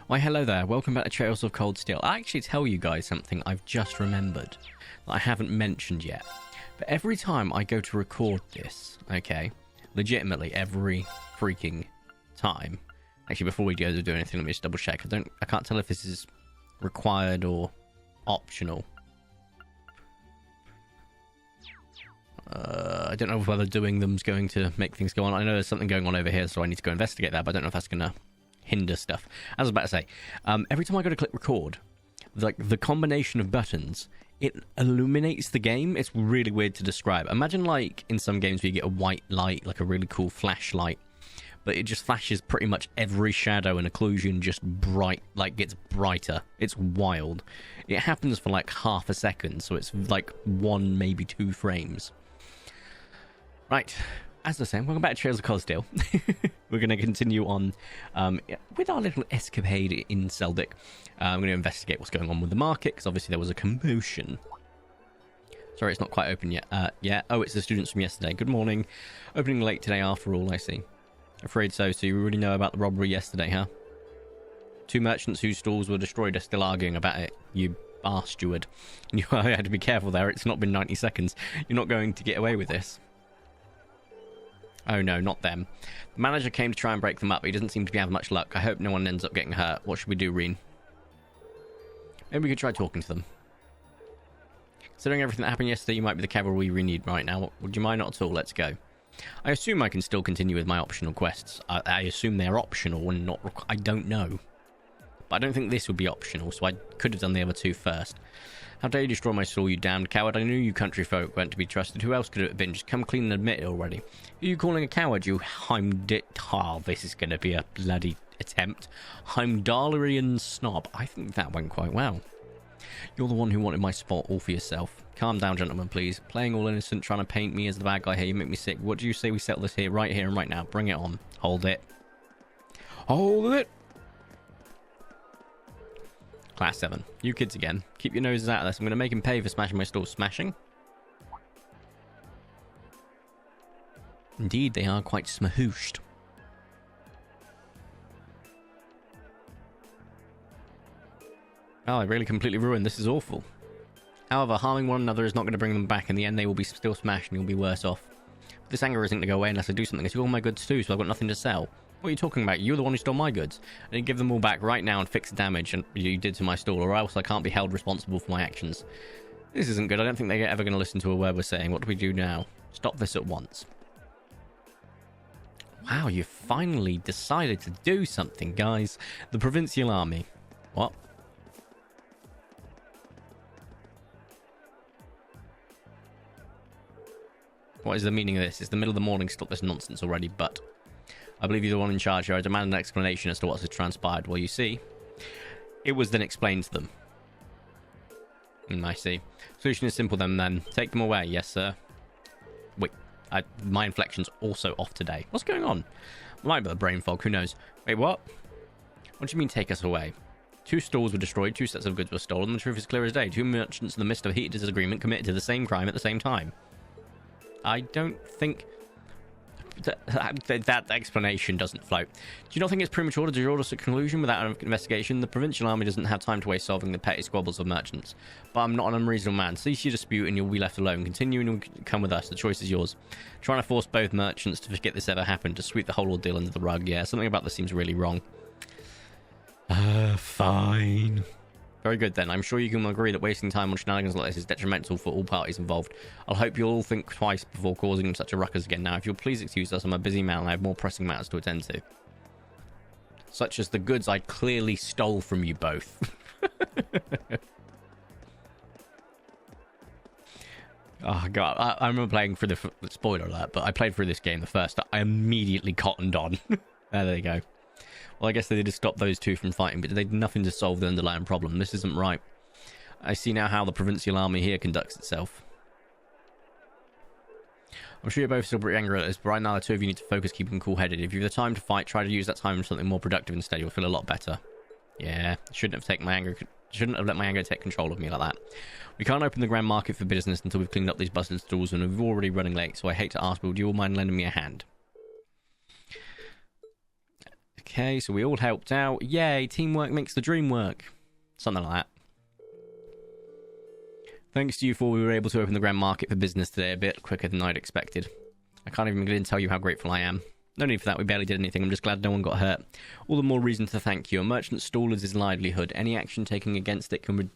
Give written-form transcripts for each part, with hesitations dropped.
Why, hello there. Welcome back to Trails of Cold Steel. I'll actually tell you guys something I've just remembered that I haven't mentioned yet. But every time I go to record this, okay, legitimately every freaking time. Actually, before we go to do anything, let me just double check. I can't tell if this is required or optional. I don't know whether doing them's going to make things go on. I know there's something going on over here, so I need to go investigate that, but I don't know if that's going to hinder stuff. As I was about to say, every time I go to click record, the combination of buttons, it illuminates the game. It's really weird to describe. Imagine like in some games where you get a white light, like a really cool flashlight, but it just flashes pretty much every shadow and occlusion just bright, like gets brighter. It's wild. It happens for like half a second, so it's like 1, maybe 2 frames. Right, as I was saying, welcome back to Trails of Cold Steel. We're going to continue on with our little escapade in Celdic. I'm going to investigate what's going on with the market, because obviously there was a commotion. Sorry, it's not quite open yet. Yeah, oh, it's the students from yesterday. Good morning. Opening late today after all, I see. Afraid so. So you already know about the robbery yesterday, huh? 2 merchants whose stalls were destroyed are still arguing about it, you bar steward. You had to be careful there. It's not been 90 seconds. You're not going to get away with this. Oh no, not them. The manager came to try and break them up, but he doesn't seem to be having much luck. I hope no one ends up getting hurt. What should we do, Reen? Maybe we could try talking to them. Considering everything that happened yesterday, you might be the cavalry we need right now. Would you mind? Not at all. Let's go. I assume I can still continue with my optional quests. I assume they're optional and not... I don't know. But I don't think this would be optional, so I could have done the other 2 first. How dare you destroy my stall, you damned coward? I knew you country folk weren't to be trusted. Who else could it have been? Just come clean and admit it already. Who are you calling a coward, you Heimdit... Oh, this is going to be a bloody attempt. Heimdallerian snob. I think that went quite well. You're the one who wanted my spot all for yourself. Calm down, gentlemen, please. Playing all innocent, trying to paint me as the bad guy here. You make me sick. What do you say we settle this here, right here and right now? Bring it on. Hold it. Hold it! Class 7. You kids again. Keep your noses out of this. I'm going to make him pay for smashing my stall. Smashing? Indeed, they are quite smahooshed. Oh, I really completely ruined. This is awful. However, harming one another is not going to bring them back. In the end, they will be still smashed and you'll be worse off. But this anger isn't going to go away unless I do something. It's all my goods too, so I've got nothing to sell. What are you talking about? You're the one who stole my goods. I need to give them all back right now and fix the damage you did to my stall, or else I can't be held responsible for my actions. This isn't good. I don't think they're ever going to listen to a word we're saying. What do we do now? Stop this at once. Wow, you finally decided to do something, guys. The Provincial Army. What? What is the meaning of this? It's the middle of the morning. Stop this nonsense already, but... I believe you're the one in charge here. I demand an explanation as to what's transpired. Well, you see, it was then explained to them. I see. Solution is simple then. Take them away. Yes, sir. Wait, my inflection's also off today. What's going on? Might be the brain fog. Who knows? Wait, what? What do you mean take us away? 2 stalls were destroyed. 2 sets of goods were stolen. The truth is clear as day. 2 merchants in the midst of a heated disagreement committed to the same crime at the same time. I don't think... That explanation doesn't float. Do you not think it's premature to draw this to a conclusion without an investigation? The provincial army doesn't have time to waste solving the petty squabbles of merchants. But I'm not an unreasonable man. Cease your dispute and you'll be left alone. Continue and come with us. The choice is yours. Trying to force both merchants to forget this ever happened, to sweep the whole ordeal under the rug. Yeah, something about this seems really wrong. Fine. Very good then. I'm sure you can agree that wasting time on shenanigans like this is detrimental for all parties involved. I'll hope you'll all think twice before causing such a ruckus again. Now, if you'll please excuse us, I'm a busy man and I have more pressing matters to attend to. Such as the goods I clearly stole from you both. Oh, God. I remember playing through the... Spoiler alert, but I played through this game the first. I immediately cottoned on. There you go. Well, I guess they did stop those 2 from fighting, but they did nothing to solve the underlying problem. This isn't right. I see now how the provincial army here conducts itself. I'm sure you're both still pretty angry at this, but right now the 2 of you need to focus keeping cool-headed. If you have the time to fight, try to use that time for something more productive instead. You'll feel a lot better. Yeah, shouldn't have let my anger take control of me like that. We can't open the grand market for business until we've cleaned up these busted stalls, and we're already running late, so I hate to ask, but would you all mind lending me a hand? Okay, so we all helped out. Yay, teamwork makes the dream work. Something like that. Thanks to you four, we were able to open the grand market for business today a bit quicker than I'd expected. I can't even begin to tell you how grateful I am. No need for that, we barely did anything. I'm just glad no one got hurt. All the more reason to thank you. A merchant stall is his livelihood. Any action taken against it can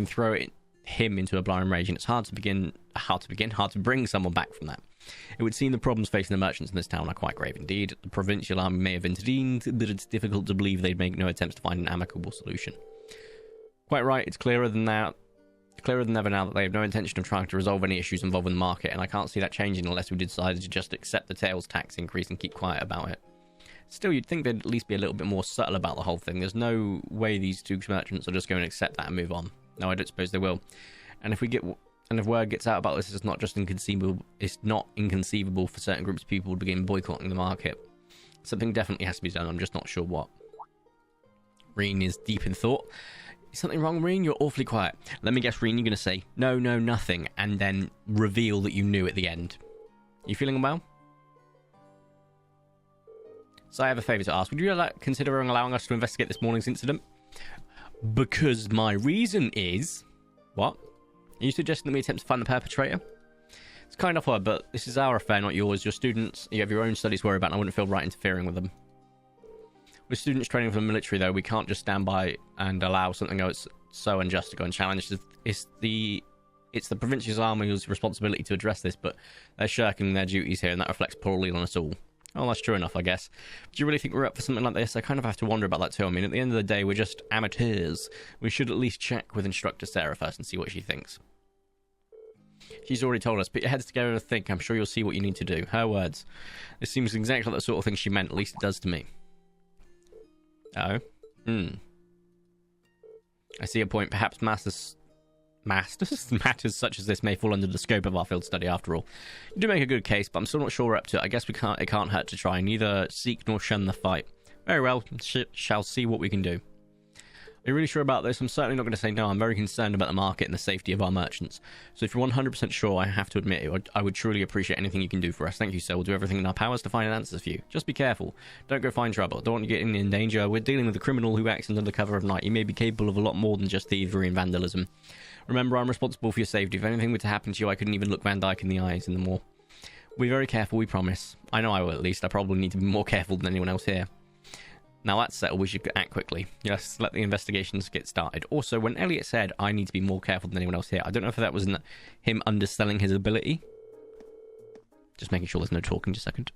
throw him into a blind rage, and it's hard to bring someone back from that. It would seem the problems facing the merchants in this town are quite grave indeed. The provincial army may have intervened, but it's difficult to believe they'd make no attempts to find an amicable solution. Quite right, it's clearer than ever now that they have no intention of trying to resolve any issues involving the market, and I can't see that changing unless we decided to just accept the tails tax increase and keep quiet about it. Still, you'd think they'd at least be a little bit more subtle about the whole thing. There's no way these two merchants are just going to accept that and move on. No, I don't suppose they will. And if word gets out about this, it's not inconceivable for certain groups of people to begin boycotting the market. Something definitely has to be done. I'm just not sure what. Reen is deep in thought. Is something wrong, Reen? You're awfully quiet. Let me guess, Reen, you're going to say, no, nothing, and then reveal that you knew at the end. You feeling well? So I have a favour to ask. Would you consider allowing us to investigate this morning's incident? Because my reason is... What? Are you suggesting that we attempt to find the perpetrator? It's kind of odd, but this is our affair, not yours. Your students, you have your own studies to worry about, and I wouldn't feel right interfering with them. With students training for the military, though, we can't just stand by and allow something that's so unjust to go unchallenged. It's the provincial army's responsibility to address this, but they're shirking their duties here, and that reflects poorly on us all. Oh, that's true enough, I guess. Do you really think we're up for something like this? I kind of have to wonder about that too. I mean, at the end of the day, we're just amateurs. We should at least check with Instructor Sarah first and see what she thinks. She's already told us, put your heads together and think. I'm sure you'll see what you need to do. Her words. This seems exactly like the sort of thing she meant, at least it does to me. Oh? I see a point. Perhaps matters such as this may fall under the scope of our field study after all. You do make a good case, but I'm still not sure we're up to it. I guess it can't hurt to try. Neither seek nor shun the fight. Very well, shall see what we can do. Are you really sure about this? I'm certainly not going to say no. I'm very concerned about the market and the safety of our merchants. So if you're 100% sure, I have to admit it, I would truly appreciate anything you can do for us. Thank you, sir. We'll do everything in our powers to find answers for you. Just be careful. Don't go find trouble. Don't want you getting in danger. We're dealing with a criminal who acts under the cover of night. He may be capable of a lot more than just thievery and vandalism. Remember, I'm responsible for your safety. If anything were to happen to you, I couldn't even look Van Dyke in the eyes anymore. We'll be very careful, we promise. I know I will, at least. I probably need to be more careful than anyone else here. Now that's settled, we should act quickly. Yes, let the investigations get started. Also, when Elliot said, I need to be more careful than anyone else here, I don't know if that was him underselling his ability. Just making sure there's no talking just a second.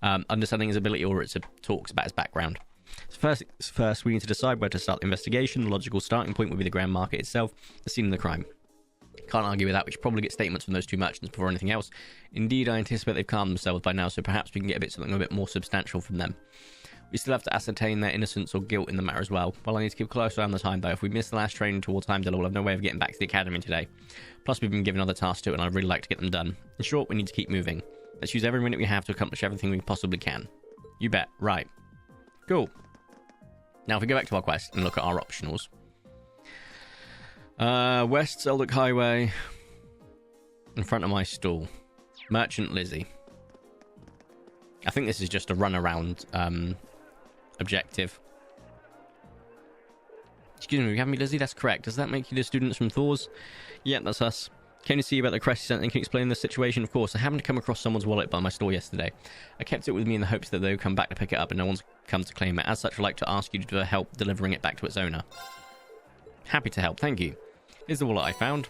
Underselling his ability, or it's a talks about his background. So first, we need to decide where to start the investigation. The logical starting point would be the grand market itself, the scene of the crime. Can't argue with that. We should probably get statements from those two merchants before anything else. Indeed, I anticipate they've calmed themselves by now, so perhaps we can get something a bit more substantial from them. We still have to ascertain their innocence or guilt in the matter as well. Well, I need to keep a close eye on the time, though. If we miss the last training towards Heimdall, we'll have no way of getting back to the academy today. Plus, we've been given other tasks too, and I'd really like to get them done. In short, we need to keep moving. Let's use every minute we have to accomplish everything we possibly can. You bet. Right. Cool. Now, if we go back to our quest and look at our optionals. West Celdic Highway. In front of my stall. Merchant Lizzie. I think this is just a run around objective. Excuse me, you have me, Lizzie? That's correct. Does that make you the students from Thor's? Yeah, that's us. Came to see you about the crest you sent and can explain the situation. Of course, I happened to come across someone's wallet by my store yesterday. I kept it with me in the hopes that they would come back to pick it up and no one's come to claim it. As such, I'd like to ask you to help delivering it back to its owner. Happy to help, thank you. Here's the wallet I found.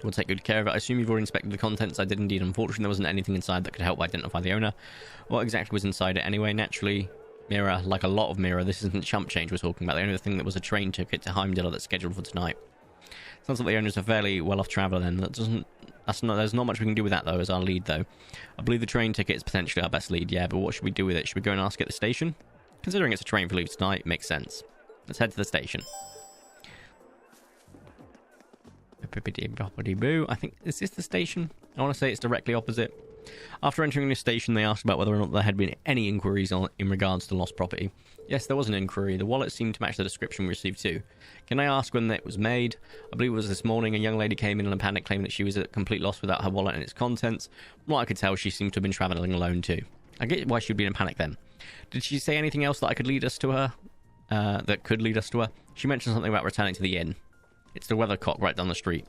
We'll take good care of it. I assume you've already inspected the contents. I did indeed. Unfortunately, there wasn't anything inside that could help identify the owner. What exactly was inside it anyway? Naturally, Mira, like a lot of Mira, this isn't chump change we're talking about. The only thing that was a train ticket to Heimdall that's scheduled for tonight. Sounds like the owner's a fairly well-off traveller then. There's not much we can do with that, though, as our lead, though. I believe the train ticket is potentially our best lead, yeah, but what should we do with it? Should we go and ask at the station? Considering it's a train for leave tonight, it makes sense. Let's head to the station. I think, is this the station? I want to say it's directly opposite. After entering the station, they asked about whether or not there had been any inquiries in regards to lost property. Yes, there was an inquiry. The wallet seemed to match the description we received too. Can I ask when it was made? I believe it was this morning. A young lady came in a panic claiming that she was at complete loss without her wallet and its contents. From what I could tell, she seemed to have been travelling alone too. I get why she would be in a panic then. Did she say anything else that I could lead us to her? That could lead us to her? She mentioned something about returning to the inn. It's the Weathercock right down the street.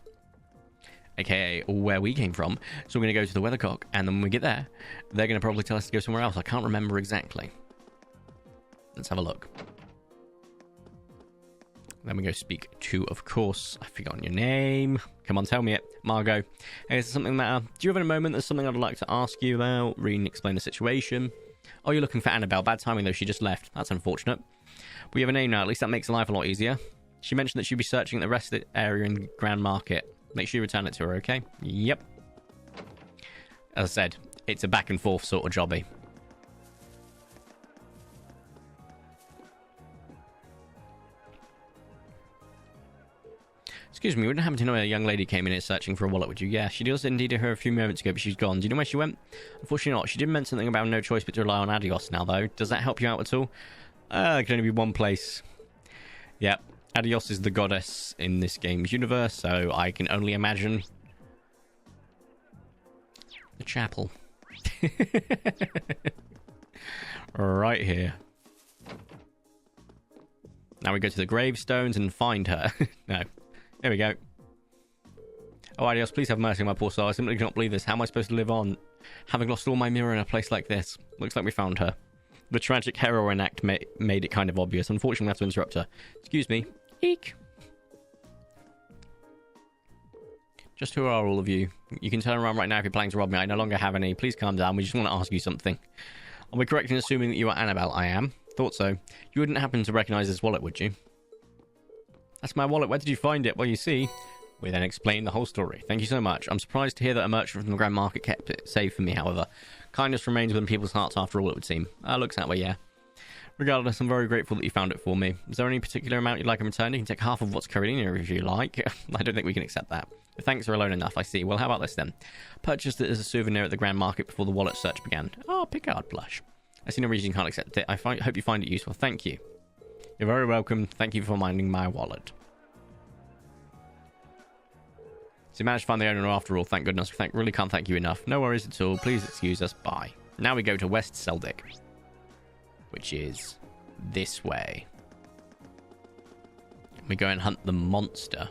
AKA where we came from. So we're going to go to the Weathercock, and then when we get there, they're going to probably tell us to go somewhere else. I can't remember exactly. Let's have a look. Then we go speak to, of course, I've forgotten your name. Come on, tell me it. Margot. Hey, is there something that... do you have a moment? There's something I'd like to ask you about. Read and explain the situation. Oh, you're looking for Annabelle. Bad timing, though. She just left. That's unfortunate. We have a name now. At least that makes life a lot easier. She mentioned that she'd be searching the rest of the area in Grand Market. Make sure you return it to her, okay? Yep. As I said, it's a back and forth sort of jobby. Excuse me, wouldn't happen to know a young lady came in here searching for a wallet, would you? Yeah, she does indeed her a few moments ago, but she's gone. Do you know where she went? Unfortunately not. She did mention something about no choice but to rely on Adios now, though. Does that help you out at all? It can only be one place. Yep. Adios is the goddess in this game's universe, so I can only imagine the chapel. Right here. Now we go to the gravestones and find her. No. There we go. Oh, Adios, please have mercy on my poor soul. I simply cannot believe this. How am I supposed to live on, having lost all my mirror in a place like this? Looks like we found her. The tragic heroine act made it kind of obvious. Unfortunately, we have to interrupt her. Excuse me. Eek. Just who are all of you? You can turn around right now if you're planning to rob me. I no longer have any. Please calm down. We just want to ask you something. Are we correct in assuming that you are Annabelle? I am. Thought so. You wouldn't happen to recognize this wallet, would you? That's my wallet. Where did you find it? Well, you see, we then explain the whole story. Thank you so much. I'm surprised to hear that a merchant from the Grand Market kept it safe for me, however. Kindness remains within people's hearts after all, it would seem. Looks that way, yeah. Regardless, I'm very grateful that you found it for me. Is there any particular amount you'd like in return? You can take half of what's carried in here if you like. I don't think we can accept that. The thanks are alone enough, I see. Well, how about this then? Purchased it as a souvenir at the Grand Market before the wallet search began. Oh, Picard blush. I see no reason you can't accept it. I hope you find it useful. Thank you. You're very welcome. Thank you for minding my wallet. So you managed to find the owner after all. Thank goodness. Really can't thank you enough. No worries at all. Please excuse us. Bye. Now we go to West Celdic, which is this way. We go and hunt the monster.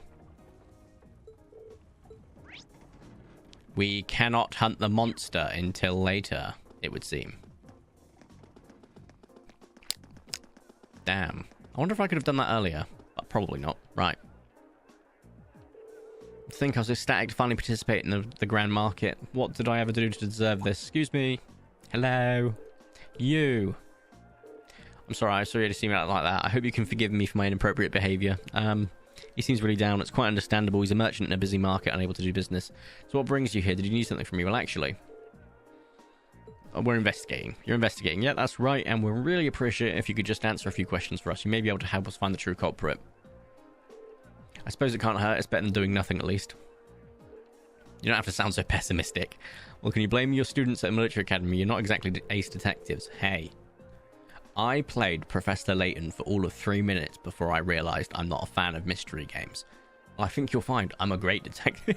We cannot hunt the monster until later, it would seem. Damn. I wonder if I could have done that earlier. But probably not. Right. I think I was ecstatic to finally participate in the Grand Market. What did I ever do to deserve this? Excuse me. Hello. You. I'm sorry, I saw you to see me like that. I hope you can forgive me for my inappropriate behaviour. He seems really down. It's quite understandable. He's a merchant in a busy market, unable to do business. So what brings you here? Did you need something from me? Well, actually, we're investigating. You're investigating. Yeah, that's right. And we'll really appreciate it if you could just answer a few questions for us. You may be able to help us find the true culprit. I suppose it can't hurt. It's better than doing nothing, at least. You don't have to sound so pessimistic. Well, can you blame your students at a military academy? You're not exactly ace detectives. Hey. I played Professor Layton for all of 3 minutes before I realised I'm not a fan of mystery games. I think you'll find I'm a great detective.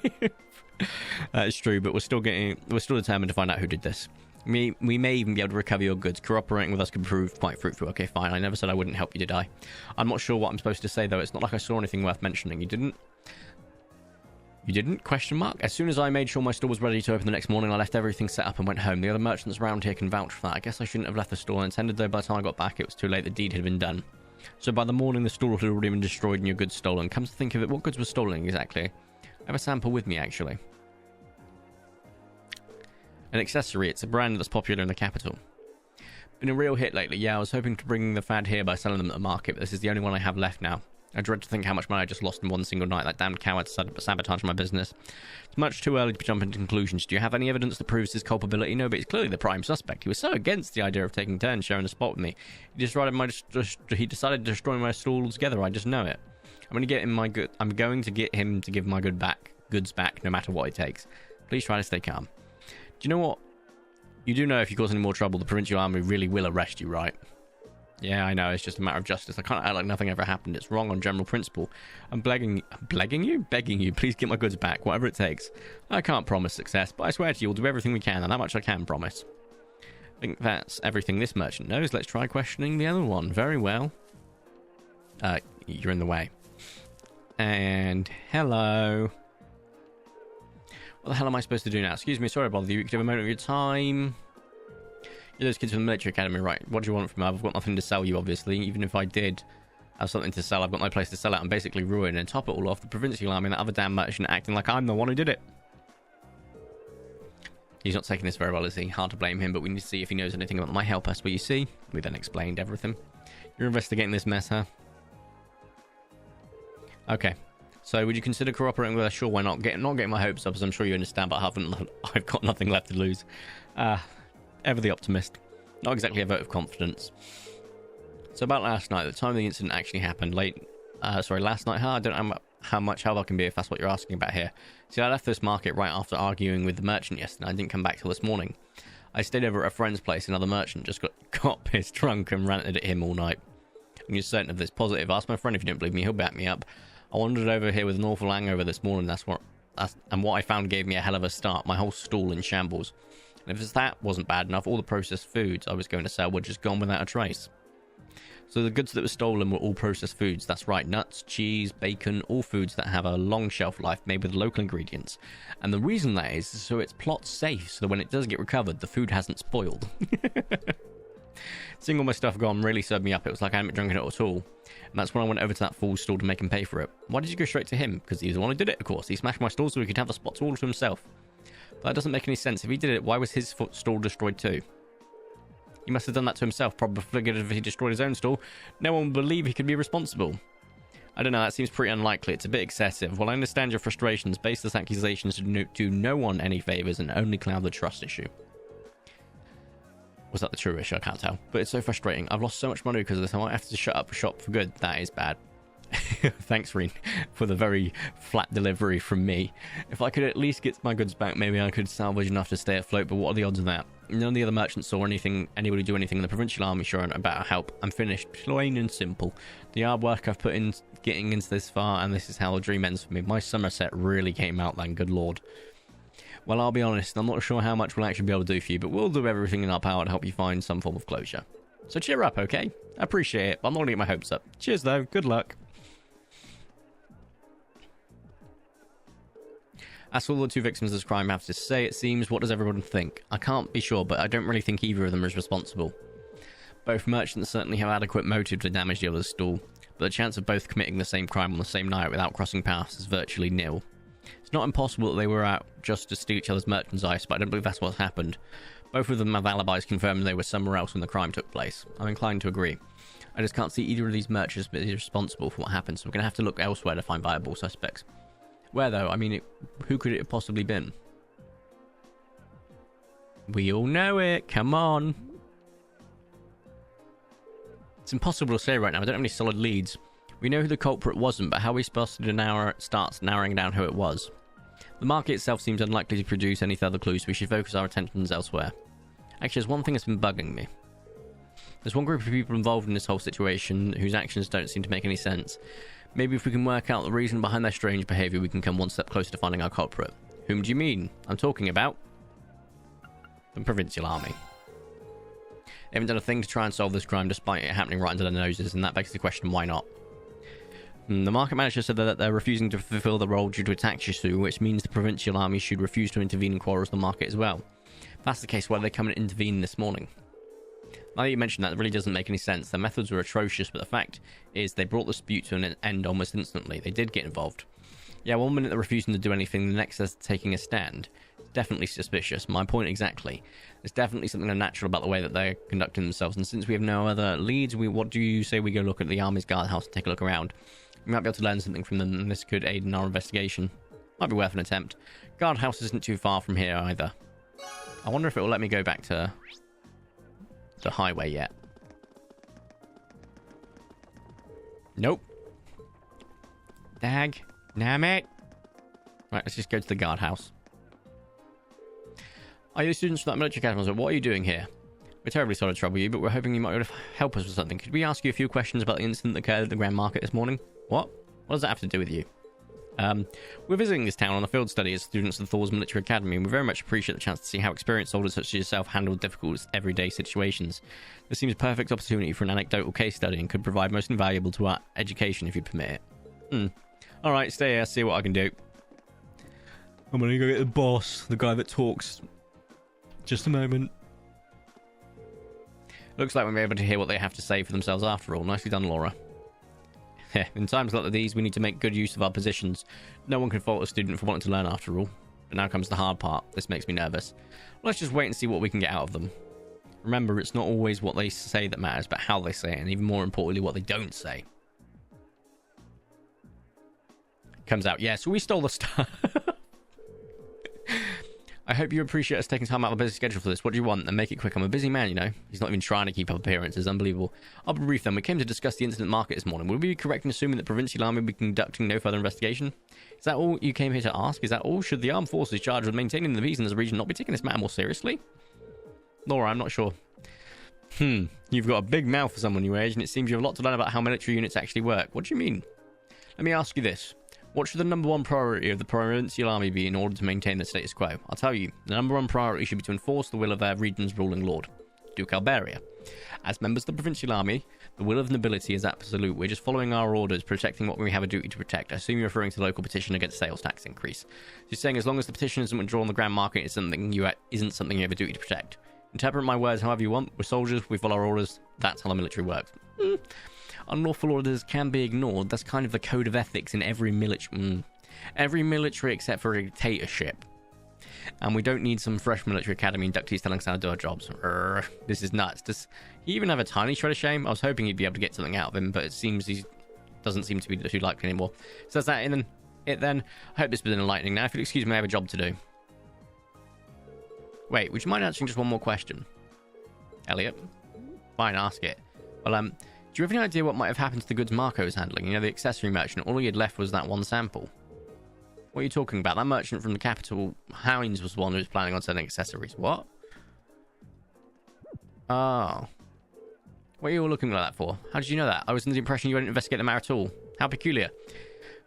That is true, but we're still determined to find out who did this. We may even be able to recover your goods. Cooperating with us could prove quite fruitful. Okay, fine. I never said I wouldn't help you, did I? I'm not sure what I'm supposed to say, though. It's not like I saw anything worth mentioning. You didn't? You didn't? Question mark. As soon as I made sure my store was ready to open the next morning, I left everything set up and went home. The other merchants around here can vouch for that. I guess I shouldn't have left the store unattended, though by the time I got back, it was too late. The deed had been done. So by the morning, the store had already been destroyed and your goods stolen. Come to think of it, what goods were stolen exactly? I have a sample with me, actually. An accessory. It's a brand that's popular in the capital. Been a real hit lately. Yeah, I was hoping to bring the fad here by selling them at the market, but this is the only one I have left now. I dread to think how much money I just lost in one single night. That damned coward sabotaged my business. It's much too early to jump into conclusions. Do you have any evidence that proves his culpability? No, but he's clearly the prime suspect. He was so against the idea of taking turns sharing the spot with me. He decided to destroy my stall altogether. I just know it. I'm going to get him to give my goods back, no matter what it takes. Please try to stay calm. Do you know what? You do know if you cause any more trouble, the provincial army really will arrest you, right? Yeah, I know. It's just a matter of justice. I can't act like nothing ever happened. It's wrong on general principle. I'm begging you. Please get my goods back, whatever it takes. I can't promise success, but I swear to you, we'll do everything we can, and that much I can promise. think that's everything this merchant knows. Let's try questioning the other one. Very well. You're in the way. And hello. What the hell am I supposed to do now? Excuse me, sorry to bother you. You could have a moment of your time. You're those kids from the military academy, right? What do you want from me? I've got nothing to sell you, obviously. Even if I did have something to sell, I've got no place to sell it. I'm basically ruined. And top it all off, the provincial army and that other damn merchant acting like I'm the one who did it. He's not taking this very well, is he? Hard to blame him, but we need to see if he knows anything about my help. That's what you see. We then explained everything. You're investigating this mess, huh? Okay. So, would you consider cooperating with us? Sure, why not? Not getting my hopes up, as I'm sure you understand, but I've got nothing left to lose. Ever the optimist. Not exactly a vote of confidence. So, about last night, the time the incident actually happened, last night, huh? I don't know how much help I can be if that's what you're asking about here. See, I left this market right after arguing with the merchant yesterday. I didn't come back till this morning. I stayed over at a friend's place. Another merchant just got pissed drunk and ranted at him all night. And you're certain of this. Positive. Ask my friend if you don't believe me. He'll back me up. I wandered over here with an awful hangover this morning. And what I found gave me a hell of a start. My whole stall in shambles. And if that wasn't bad enough, all the processed foods I was going to sell were just gone without a trace. So the goods that were stolen were all processed foods. That's right, nuts, cheese, bacon, all foods that have a long shelf life made with local ingredients. And the reason that is so it's plot safe, so that when it does get recovered, the food hasn't spoiled. Seeing all my stuff gone really served me up. It was like I hadn't drunk it at all. And that's when I went over to that fool's stall to make him pay for it. Why did you go straight to him? Because he was the one who did it, of course. He smashed my stall so he could have the spots all to himself. But that doesn't make any sense. If he did it, why was his stall destroyed too? He must have done that to himself. Probably figured if he destroyed his own stall, no one would believe he could be responsible. I don't know, that seems pretty unlikely. It's a bit excessive. While I understand your frustrations, baseless accusations do no one any favours and only cloud the trust issue. Was that the true issue? I can't tell. But it's so frustrating. I've lost so much money because of this. I might have to shut up shop for good. That is bad. Thanks, Reen, for the very flat delivery from me. If I could at least get my goods back, maybe I could salvage enough to stay afloat, but what are the odds of that? None of the other merchants saw anybody do anything in the provincial army sure about our help. I'm finished, plain and simple. The hard work I've put in getting into this far, and this is how the dream ends for me. My Somerset really came out then, good lord. Well, I'll be honest, I'm not sure how much we'll actually be able to do for you, but we'll do everything in our power to help you find some form of closure. So cheer up, okay? I appreciate it, but I'm not going to get my hopes up. Cheers, though. Good luck. As for all the two victims of this crime have to say, it seems, what does everyone think? I can't be sure, but I don't really think either of them is responsible. Both merchants certainly have adequate motive to damage the other's stall, but the chance of both committing the same crime on the same night without crossing paths is virtually nil. It's not impossible that they were out just to steal each other's merchandise, but I don't believe that's what's happened. Both of them have alibis confirming they were somewhere else when the crime took place. I'm inclined to agree. I just can't see either of these merchants being responsible for what happened, so we're going to have to look elsewhere to find viable suspects. Where, though? I mean, who could it have possibly been? We all know it. Come on. It's impossible to say right now. I don't have any solid leads. We know who the culprit wasn't, but how are we supposed to start narrowing down who it was? The market itself seems unlikely to produce any further clues, so we should focus our attentions elsewhere. Actually, there's one thing that's been bugging me. There's one group of people involved in this whole situation whose actions don't seem to make any sense. Maybe if we can work out the reason behind their strange behaviour, we can come one step closer to finding our culprit. Whom do you mean? I'm talking about the provincial army. They haven't done a thing to try and solve this crime despite it happening right under their noses, and that begs the question, why not? The market manager said that they're refusing to fulfill the role due to a tax issue, which means the provincial army should refuse to intervene in quarrels in the market as well. If that's the case, why did they come and intervene this morning? Now that you mentioned that, it really doesn't make any sense. Their methods were atrocious, but the fact is they brought the dispute to an end almost instantly. They did get involved. Yeah, one minute they're refusing to do anything, the next they're taking a stand. It's definitely suspicious. My point exactly. There's definitely something unnatural about the way that they're conducting themselves, and since we have no other leads, what do you say we go look at the army's guardhouse and take a look around? We might be able to learn something from them, and this could aid in our investigation. Might be worth an attempt. Guardhouse isn't too far from here either. I wonder if it will let me go back to the highway yet. Nope. Dag. Damn it. Right, let's just go to the guardhouse. Are you students from that military academy? What are you doing here? We're terribly sorry to trouble you, but we're hoping you might be able to help us with something. Could we ask you a few questions about the incident that occurred at the Grand Market this morning? What? What does that have to do with you? We're visiting this town on a field study as students of Thor's military academy, and we very much appreciate the chance to see how experienced soldiers such as yourself handle difficult everyday situations. This seems a perfect opportunity for an anecdotal case study and could provide most invaluable to our education if you permit it. Alright, stay here, see what I can do. I'm gonna go get the boss, the guy that talks. Just a moment. Looks like we'll be able to hear what they have to say for themselves after all. Nicely done, Laura. In times like these, we need to make good use of our positions. No one can fault a student for wanting to learn after all. But now comes the hard part. This makes me nervous. Let's just wait and see what we can get out of them. Remember, it's not always what they say that matters, but how they say it, and even more importantly, what they don't say. Comes out, yeah, so we stole the stuff. I hope you appreciate us taking time out of a busy schedule for this. What do you want? And make it quick. I'm a busy man, you know. He's not even trying to keep up appearances. Unbelievable. I'll be brief then. We came to discuss the incident market this morning. Would we be correct in assuming that Provincial Army will be conducting no further investigation? Is that all you came here to ask? Is that all? Should the armed forces charged with maintaining the peace in this region not be taking this matter more seriously? Laura, I'm not sure. You've got a big mouth for someone your age, and it seems you have a lot to learn about how military units actually work. What do you mean? Let me ask you this. What should the number one priority of the Provincial Army be in order to maintain the status quo? I'll tell you, the number one priority should be to enforce the will of our region's ruling lord, Duke Alberia. As members of the Provincial Army, the will of nobility is absolute. We're just following our orders, protecting what we have a duty to protect. I assume you're referring to the local petition against sales tax increase. You're saying as long as the petition isn't withdrawn on the grand market, it's isn't something you have a duty to protect. Interpret my words however you want. We're soldiers, we follow our orders. That's how the military works. Unlawful orders can be ignored. That's kind of the code of ethics in every military except for a dictatorship. And we don't need some fresh military academy inductees telling us how to do our jobs. This is nuts. Does he even have a tiny shred of shame? I was hoping he'd be able to get something out of him, but it seems he doesn't seem to be too likely anymore. So that's that. And then I hope this has been enlightening. Now, if you'll excuse me, I have a job to do. Wait, would you mind answering just one more question? Elliot? Fine, ask it. Well, do you have any idea what might have happened to the goods Marco was handling? You know, the accessory merchant. All he had left was that one sample. What are you talking about? That merchant from the capital, Hines, was the one who was planning on selling accessories. What? Oh. What are you all looking like that for? How did you know that? I was under the impression you hadn't investigated the matter at all. How peculiar.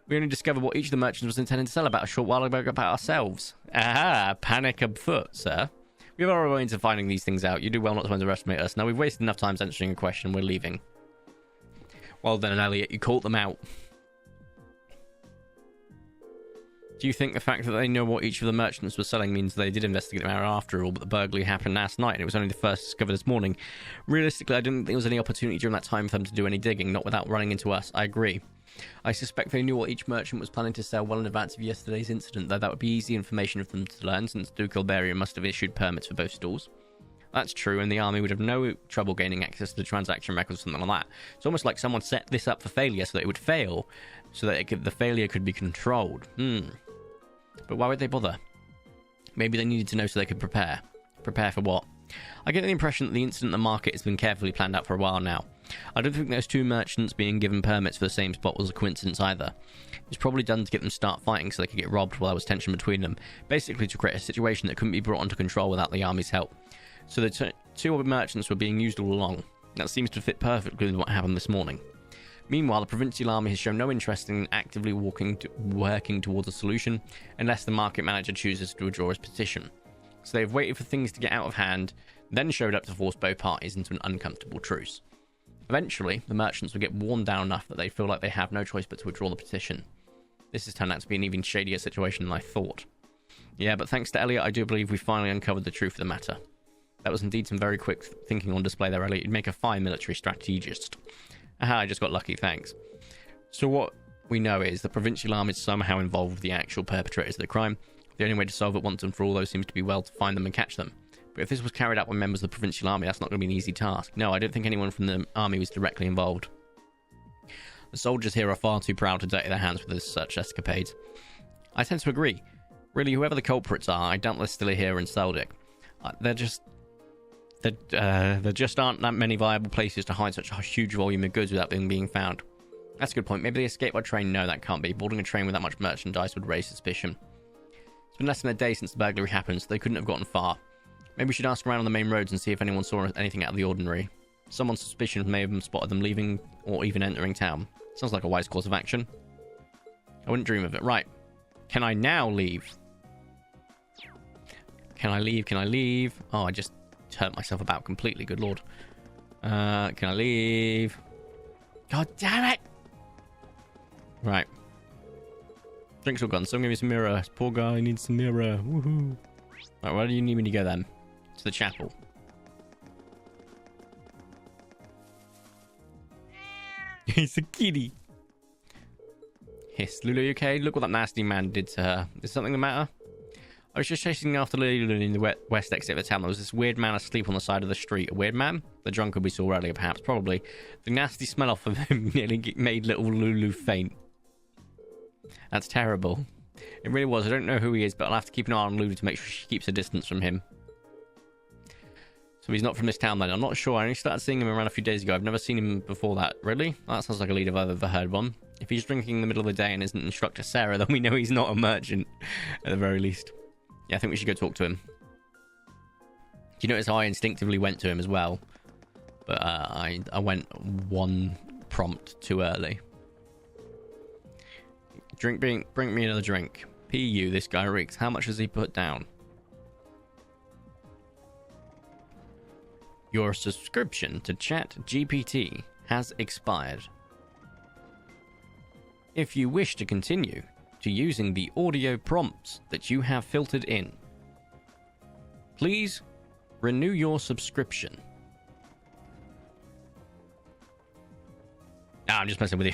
We only discovered what each of the merchants was intending to sell about a short while ago about ourselves. Aha, panic afoot, sir. We have our ways of finding these things out. You do well not to underestimate us. Now, we've wasted enough time answering a question. We're leaving. Well done, Elliot. You caught them out. Do you think the fact that they know what each of the merchants was selling means they did investigate the matter after all, but the burglary happened last night and it was only the first discovered this morning? Realistically, I didn't think there was any opportunity during that time for them to do any digging, not without running into us. I agree. I suspect they knew what each merchant was planning to sell well in advance of yesterday's incident, though that would be easy information for them to learn, since Duke Alberia must have issued permits for both stores. That's true, and the army would have no trouble gaining access to the transaction records or something like that. It's almost like someone set this up for failure so that it would fail, so that the failure could be controlled. But why would they bother? Maybe they needed to know so they could prepare. Prepare for what? I get the impression that the incident in the market has been carefully planned out for a while now. I don't think those two merchants being given permits for the same spot was a coincidence either. It was probably done to get them to start fighting so they could get robbed while there was tension between them, basically to create a situation that couldn't be brought under control without the army's help. So the two merchants were being used all along. That seems to fit perfectly with what happened this morning. Meanwhile, the Provincial Army has shown no interest in actively working towards a solution unless the market manager chooses to withdraw his petition. So they've waited for things to get out of hand, then showed up to force both parties into an uncomfortable truce. Eventually, the merchants will get worn down enough that they feel like they have no choice but to withdraw the petition. This has turned out to be an even shadier situation than I thought. Yeah, but thanks to Elliot, I do believe we finally uncovered the truth of the matter. That was indeed some very quick thinking on display there, Elliot. You'd make a fine military strategist. Aha, I just got lucky, thanks. So what we know is the Provincial Army is somehow involved with the actual perpetrators of the crime. The only way to solve it once and for all, though, seems to be, well, to find them and catch them. But if this was carried out by members of the Provincial Army, that's not going to be an easy task. No, I don't think anyone from the army was directly involved. The soldiers here are far too proud to dirty their hands with such escapades. I tend to agree. Really, whoever the culprits are, I doubt they're still here in Celdic. There just aren't that many viable places to hide such a huge volume of goods without them being found. That's a good point. Maybe they escaped by train? No, that can't be. Boarding a train with that much merchandise would raise suspicion. It's been less than a day since the burglary happened, so they couldn't have gotten far. Maybe we should ask around on the main roads and see if anyone saw anything out of the ordinary. Someone's suspicion may have spotted them leaving or even entering town. Sounds like a wise course of action. I wouldn't dream of it. Right. Can I now leave? Can I leave? Can I leave? Oh, I just turned myself about completely. Good lord. Can I leave? God damn it! Right. Drinks all gone. Someone give me some mirror. This poor guy needs some mirror. Woohoo. Right, where do you need me to go then? To the chapel. He's a kitty. Hiss. Lulu, you okay? Look what that nasty man did to her. Is something the matter? I was just chasing after Lulu in the west exit of the town. There was this weird man asleep on the side of the street. A weird man? The drunkard we saw earlier, perhaps. Probably. The nasty smell off of him nearly made little Lulu faint. That's terrible. It really was. I don't know who he is, but I'll have to keep an eye on Lulu to make sure she keeps a distance from him. So he's not from this town then. I'm not sure. I only started seeing him around a few days ago. I've never seen him before that. Really? That sounds like a lead if I've ever heard one. If he's drinking in the middle of the day and isn't instructor Sarah, then we know he's not a merchant, at the very least. Yeah, I think we should go talk to him. You notice how I instinctively went to him as well? But I went one prompt too early. Bring me another drink. PU, this guy reeks. How much has he put down? Your subscription to ChatGPT has expired. If you wish to continue to using the audio prompts that you have filtered in, please renew your subscription. Nah, I'm just messing with you.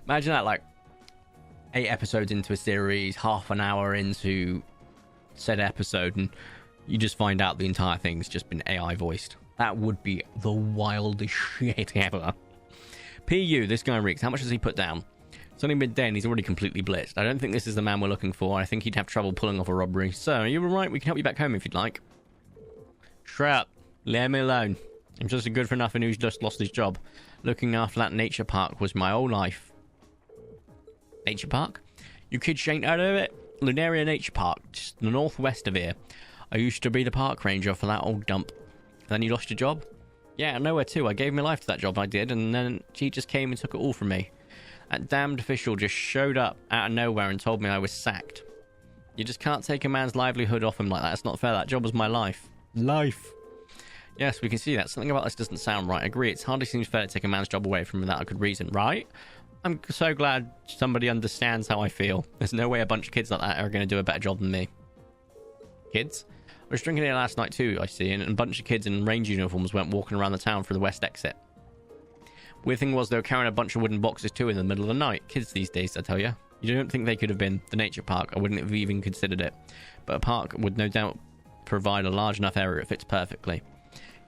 Imagine that, like 8 episodes into a series, half an hour into said episode, and you just find out the entire thing's just been AI voiced. That would be the wildest shit ever. PU, this guy reeks. How much has he put down? It's only midday and he's already completely blitzed. I don't think this is the man we're looking for. I think he'd have trouble pulling off a robbery. So, are you alright? We can help you back home if you'd like. Shut up. Leave me alone. I'm just a good for nothing who's just lost his job. Looking after that nature park was my whole life. Nature park? You kids ain't heard of it? Lunaria Nature Park, just the northwest of here. I used to be the park ranger for that old dump. Then you lost your job? Yeah, nowhere too. I gave my life to that job, I did, and then she just came and took it all from me. That damned official just showed up out of nowhere and told me I was sacked. You just can't take a man's livelihood off him like that. It's not fair. That job was my life. Life. Yes, we can see that. Something about this doesn't sound right. I agree. It hardly seems fair to take a man's job away from him without a good reason, right? I'm so glad somebody understands how I feel. There's no way a bunch of kids like that are going to do a better job than me. Kids? I was drinking here last night too, I see, and a bunch of kids in range uniforms went walking around the town through the west exit. Weird thing was they were carrying a bunch of wooden boxes too in the middle of the night. Kids these days, I tell you. You don't think they could have been the nature park? I wouldn't have even considered it. But a park would no doubt provide a large enough area it fits perfectly.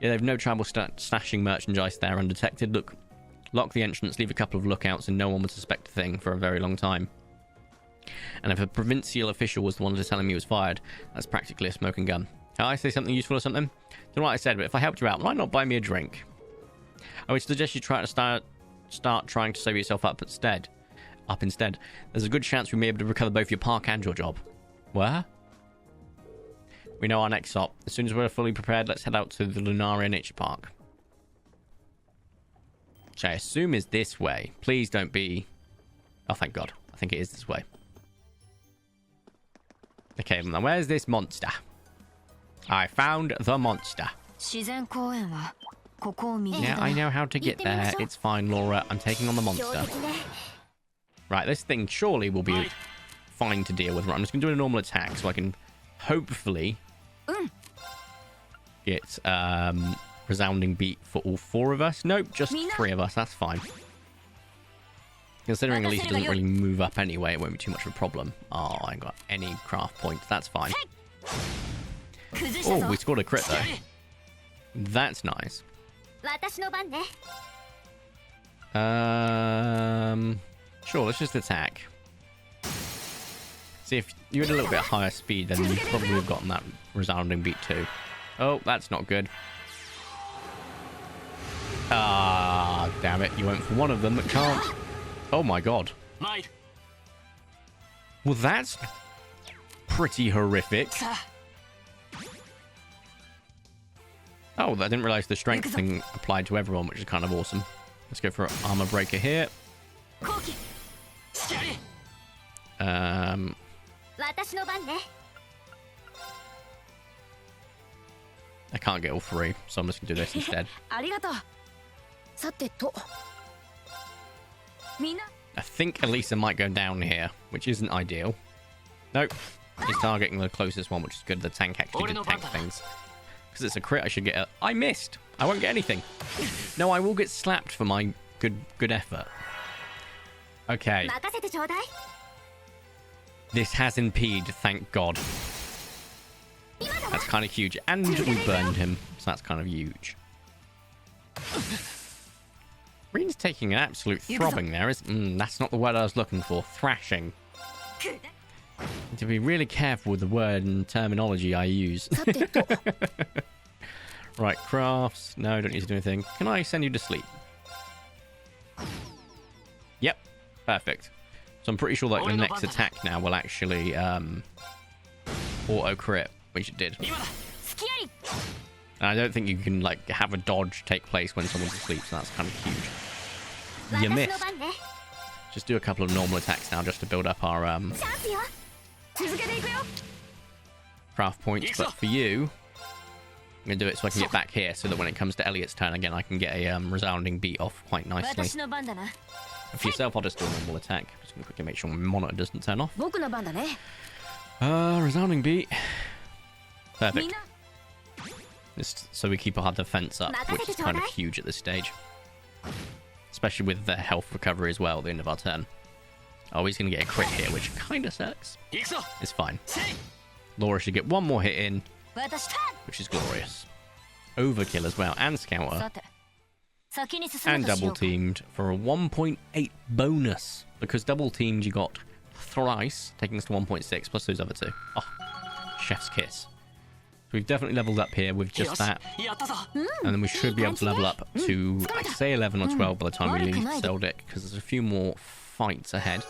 Yeah, they've no trouble stashing merchandise there undetected. Look, lock the entrance, leave a couple of lookouts, and no one would suspect a thing for a very long time. And if a provincial official was the one to tell him he was fired, that's practically a smoking gun. Can I say something useful or something? Don't know what I said, but if I helped you out, why not buy me a drink? I would suggest you try to start trying to save yourself up instead. There's a good chance we may be able to recover both your park and your job. Where? We know our next stop. As soon as we're fully prepared, let's head out to the Lunaria Nature Park. Which I assume is this way. Please don't be... Oh, thank God. I think it is this way. Okay, now where's this monster? I found the monster. Yeah, I know how to get there. It's fine, Laura. I'm taking on the monster. Right, this thing surely will be fine to deal with. Right, I'm just going to do a normal attack so I can hopefully get resounding beat for all 4 of us. Nope, just 3 of us. That's fine. Considering at least it doesn't really move up anyway, it won't be too much of a problem. Oh, I ain't got any craft points. That's fine. Oh, we scored a crit though. That's nice. Sure, let's just attack. See, if you had a little bit higher speed, then you'd probably have gotten that resounding beat too. Oh, that's not good. Ah, damn it. You went for one of them that can't. Oh my God. Well, that's pretty horrific. Oh, I didn't realize the strength thing applied to everyone, which is kind of awesome. Let's go for an armor breaker here. I can't get all three, so I'm just gonna do this instead. I think Elisa might go down here, which isn't ideal. Nope. He's targeting the closest one, which is good. The tank actually did tank things. Because it's a crit, I should get a... I missed! I won't get anything. No, I will get slapped for my good effort. Okay. This has impede, thank God. That's kind of huge. And we burned him, so that's kind of huge. Reen's taking an absolute throbbing there. That's not the word I was looking for. Thrashing. Need to be really careful with the word and terminology I use. Right, crafts. No, don't need to do anything. Can I send you to sleep? Yep, perfect. So I'm pretty sure like the next attack now will actually auto crit, which it did. And I don't think you can like have a dodge take place when someone's asleep, so that's kind of huge. You missed. Just do a couple of normal attacks now just to build up our craft points. But for you, I'm going to do it so I can get back here so that when it comes to Elliot's turn again, I can get a resounding beat off quite nicely. And for yourself, I'll just do a normal attack. Just going to quickly make sure my monitor doesn't turn off. Resounding beat. Perfect. Just so we keep our defense up, which is kind of huge at this stage. Especially with the health recovery as well at the end of our turn. Oh, he's going to get a crit here, which kind of sucks. It's fine. Laura should get one more hit in, which is glorious. Overkill as well, and Scouter. And double teamed for a 1.8 bonus. Because double teamed, you got thrice, taking us to 1.6, plus those other two. Oh, chef's kiss. So we've definitely leveled up here with just that. And then we should be able to level up to, I'd say 11 or 12 by the time we leave Celdic, because there's a few more fights ahead.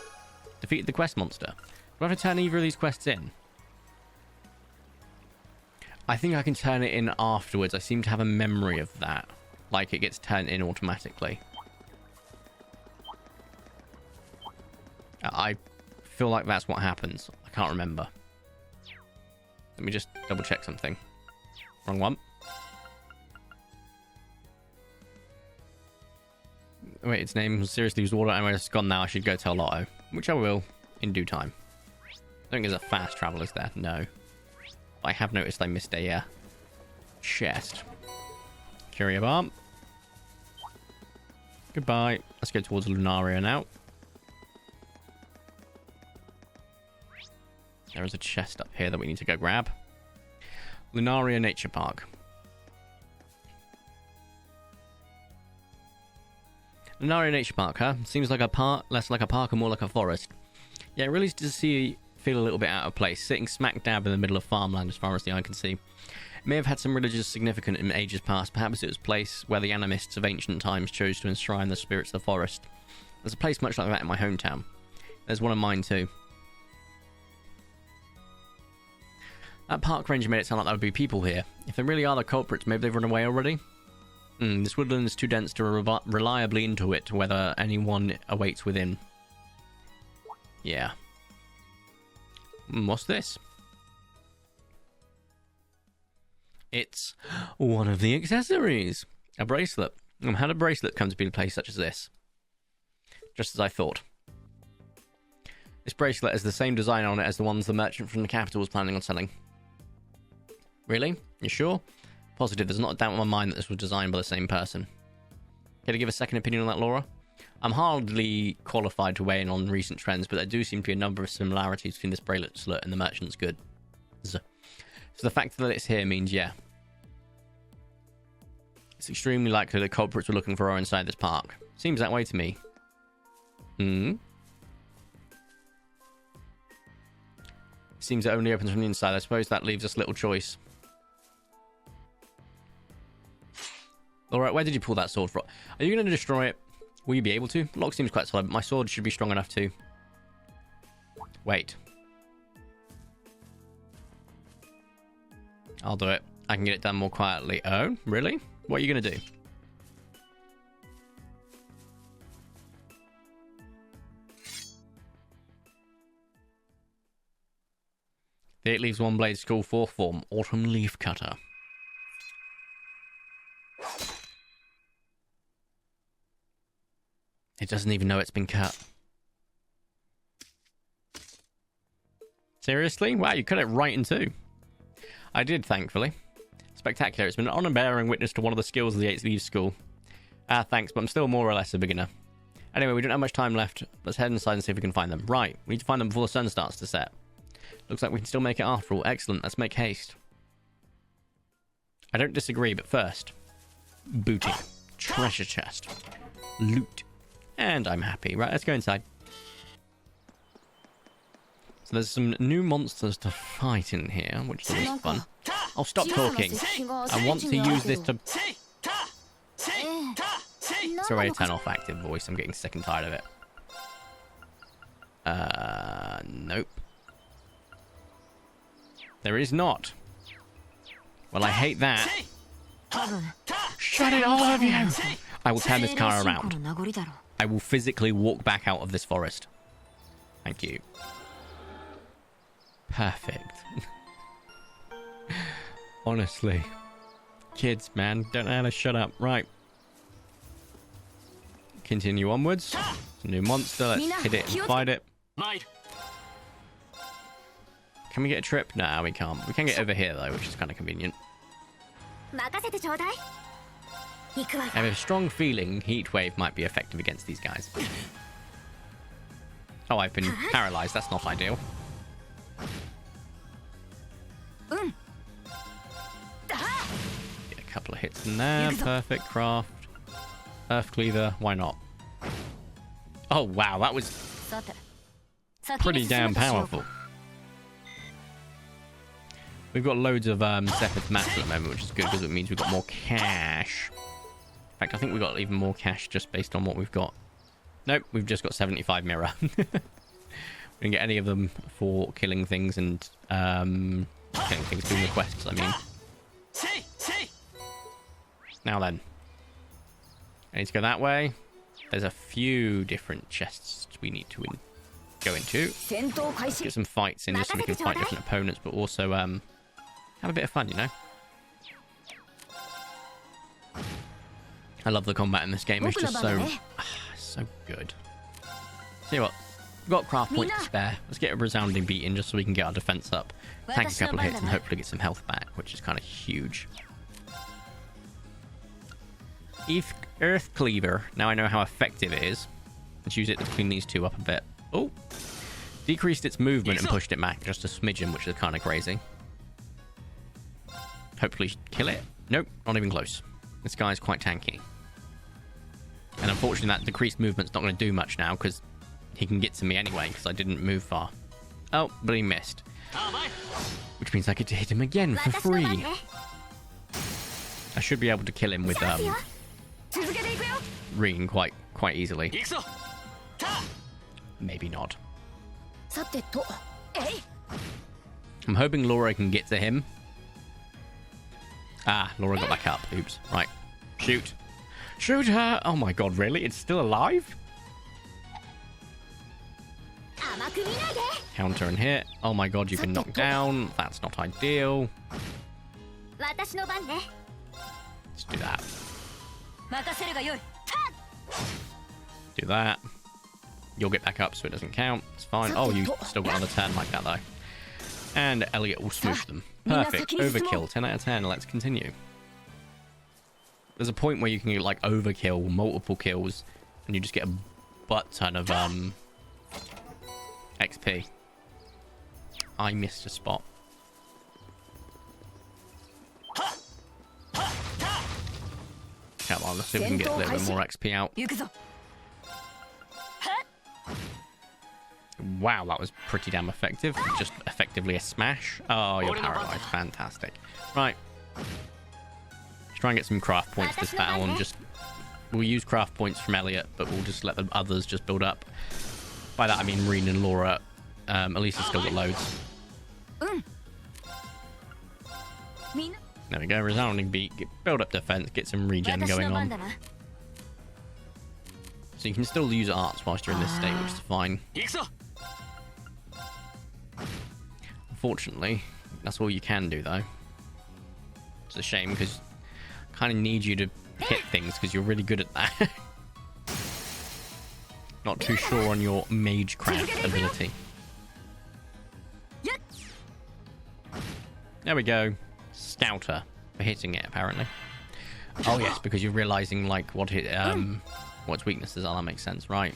Defeated the quest monster. Do I have to turn either of these quests in? I think I can turn it in afterwards. I seem to have a memory of that. Like it gets turned in automatically. I feel like that's what happens. I can't remember. Let me just double check something. Wrong one. Wait, its name was seriously was water. Anyway, it's gone now. I should go tell Lotto, which I will in due time. I don't think there's a fast travel, is there? No. I have noticed I missed a chest. Curio Bomb. Goodbye. Let's go towards Lunaria now. There is a chest up here that we need to go grab. Lunaria Nature Park. Lunaria Nature Park, huh? Seems like a park, less like a park and more like a forest. Yeah, it really does feel a little bit out of place, sitting smack dab in the middle of farmland as far as the eye can see. It may have had some religious significance in ages past. Perhaps it was a place where the animists of ancient times chose to enshrine the spirits of the forest. There's a place much like that in my hometown. There's one of mine too. That park ranger made it sound like there would be people here. If they really are the culprits, maybe they've run away already? This woodland is too dense to reliably intuit whether anyone awaits within. Yeah. What's this? It's one of the accessories. A bracelet. How did a bracelet come to be in a place such as this? Just as I thought. This bracelet has the same design on it as the ones the merchant from the capital was planning on selling. Really? You sure? Positive, there's not a doubt in my mind that this was designed by the same person. Care to give a second opinion on that, Laura? I'm hardly qualified to weigh in on recent trends, but there do seem to be a number of similarities between this bracelet and the merchant's goods. So the fact that it's here means, yeah. It's extremely likely that culprits were looking for her inside this park. Seems that way to me. Seems it only opens from the inside. I suppose that leaves us little choice. Alright, where did you pull that sword from? Are you going to destroy it? Will you be able to? Lock seems quite solid, but my sword should be strong enough too. Wait. I'll do it. I can get it done more quietly. Oh, really? What are you going to do? The 8 Leaves 1 Blade School 4th Form Autumn Leaf Cutter. It doesn't even know it's been cut. Seriously? Wow, you cut it right in two. I did, thankfully. Spectacular. It's been an honor bearing witness to one of the skills of the 8 Leaves School. Thanks, but I'm still more or less a beginner. Anyway, we don't have much time left. Let's head inside and see if we can find them. Right, we need to find them before the sun starts to set. Looks like we can still make it after all. Excellent, let's make haste. I don't disagree, but first... booty. Treasure chest. Loot. And I'm happy. Right, let's go inside. So there's some new monsters to fight in here, which is always fun. Oh, stop talking. I want to use this to... It's already turn off active voice. I'm getting sick and tired of it. Nope. There is not. Well, I hate that. Shut it, all of you! I will turn this car around. I will physically walk back out of this forest. Thank you. Perfect. Honestly. Kids, man, don't know how to shut up. Right. Continue onwards. It's a new monster. Let's hit it and fight it. Can we get a trip? No, we can't. We can get over here, though, which is kind of convenient. I have a strong feeling Heat Wave might be effective against these guys. Oh, I've been paralyzed. That's not ideal. Get a couple of hits in there. Perfect. Craft. Earth Cleaver. Why not? Oh, wow. That was pretty damn powerful. We've got loads of Sepith Mass at the moment, which is good because it means we've got more cash. In fact, I think we've got even more cash just based on what we've got. Nope, we've just got 75 mirror. We didn't get any of them for killing things and killing things, doing quests, I mean. Now then. I need to go that way. There's a few different chests we need to go into. Let's get some fights in just so we can fight different opponents, but also have a bit of fun, you know? I love the combat in this game. It's just so good. See what? We've got craft points to spare. Let's get a resounding beating just so we can get our defense up. Tank a couple of hits and hopefully get some health back, which is kind of huge. Earth Cleaver. Now I know how effective it is. Let's use it to clean these two up a bit. Oh! Decreased its movement and pushed it back just a smidgen, which is kind of crazy. Hopefully kill it. Nope, not even close. This guy's quite tanky. And unfortunately that decreased movement's not going to do much now because he can get to me anyway because I didn't move far. Oh, but he missed. Which means I get to hit him again for free. I should be able to kill him with Reen quite easily. Maybe not. I'm hoping Laura can get to him. Ah, Laura got back up. Oops. Right. Shoot. Shoot her! Oh my god, really? It's still alive? Counter and hit. Oh my god, you've been knocked down. That's not ideal. Let's do that. Do that. You'll get back up so it doesn't count. It's fine. Oh, you still got another turn like that, though. And Elliot will smoosh them. Perfect. Overkill. 10 out of 10. Let's continue. There's a point where you can like overkill multiple kills and you just get a butt ton of XP. I missed a spot. Come on, let's see if we can get a little bit more XP out. Wow, that was pretty damn effective. Just effectively a smash. Oh, you're paralyzed. Fantastic. Right. Let's try and get some craft points this battle and just... We'll use craft points from Elliot, but we'll just let the others just build up. By that I mean Reen and Laura. Elisa's still got loads. There we go. Resounding beat. Build up defense. Get some regen going on. So you can still use arts whilst you're in this state, which is fine. Unfortunately, that's all you can do, though. It's a shame, because I kind of need you to hit things, because you're really good at that. Not too sure on your magecraft ability. There we go. Scouter for hitting it, apparently. Oh yes, because you're realizing like what its weaknesses are. That makes sense, right?